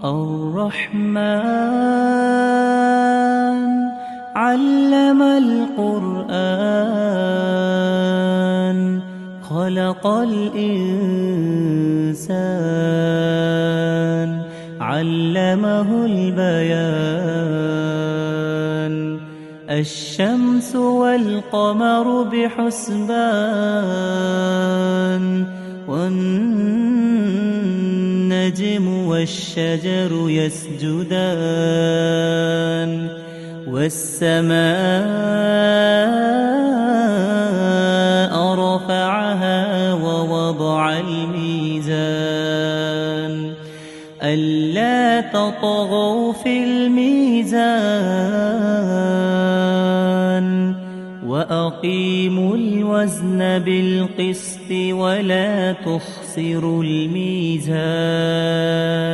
الرحمن علم القرآن خلق الإنسان علمه البيان الشمس والقمر بحسبان والنجم والشجر يسجدان والسماء رفعها ووضع الميزان ألا تطغوا في الميزان وأقيموا الوزن بالقسط ولا تخسروا الميزان